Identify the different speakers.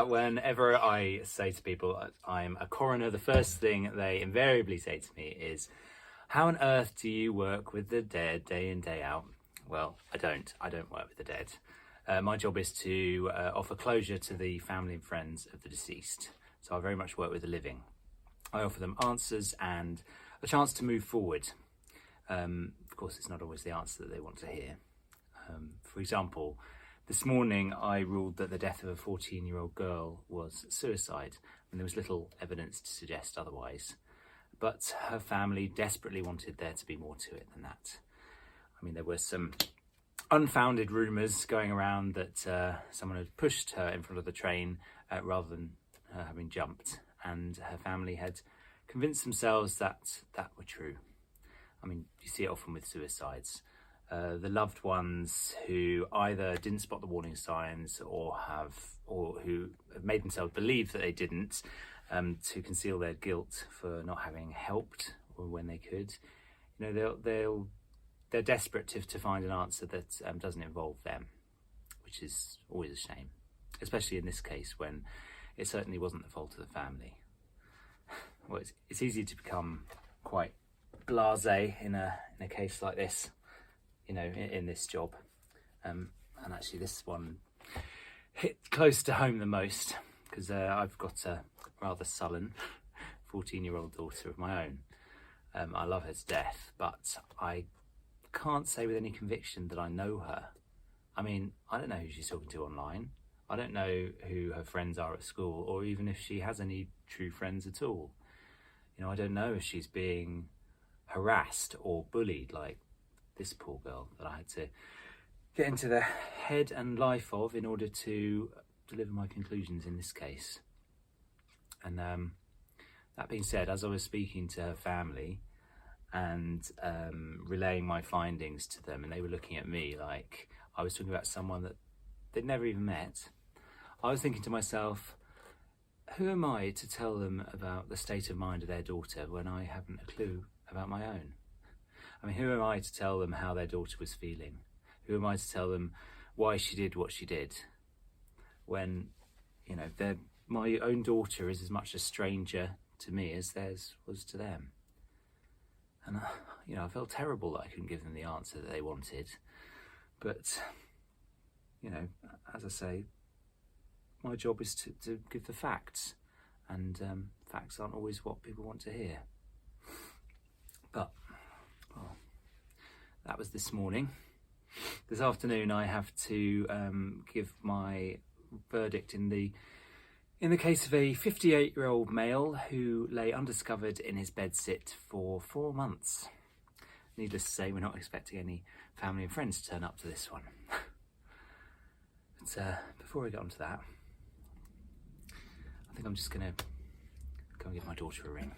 Speaker 1: Whenever I say to people I'm a coroner, the first thing they invariably say to me is, how on earth do you work with the dead day in, day out? Well, I don't work with the dead. My job is to offer closure to the family and friends of the deceased. So I very much work with the living. I offer them answers and a chance to move forward. Of course, it's not always the answer that they want to hear. For example, this morning I ruled that the death of a 14-year-old girl was suicide, and there was little evidence to suggest otherwise. But her family desperately wanted there to be more to it than that. I mean, there were some unfounded rumours going around that someone had pushed her in front of the train rather than her having jumped, and her family had convinced themselves that that were true. I mean, you see it often with suicides. The loved ones who either didn't spot the warning signs or who have made themselves believe that they didn't, to conceal their guilt for not having helped or when they could. You know, they're desperate to find an answer that doesn't involve them, which is always a shame, especially in this case when it certainly wasn't the fault of the family. Well, it's easy to become quite blasé in a case like this, you know, in this job, and actually this one hit close to home the most because I've got a rather sullen 14-year-old daughter of my own. I love her to death, but I can't say with any conviction that I know her. I mean, I don't know who she's talking to online. I don't know who her friends are at school, or even if she has any true friends at all. You know, I don't know if she's being harassed or bullied like this poor girl that I had to get into the head and life of in order to deliver my conclusions in this case. And that being said, as I was speaking to her family and relaying my findings to them, and they were looking at me like I was talking about someone that they'd never even met, I was thinking to myself, who am I to tell them about the state of mind of their daughter when I haven't a clue about my own? I mean, who am I to tell them how their daughter was feeling? Who am I to tell them why she did what she did? When, you know, my own daughter is as much a stranger to me as theirs was to them. And, you know, I felt terrible that I couldn't give them the answer that they wanted. But, you know, as I say, my job is to give the facts. And facts aren't always what people want to hear. But, well, that was this morning. This afternoon I have to give my verdict in the case of a 58-year-old male who lay undiscovered in his bedsit for 4 months. Needless to say, we're not expecting any family and friends to turn up to this one. But before I get onto that, I think I'm just going to go and give my daughter a ring.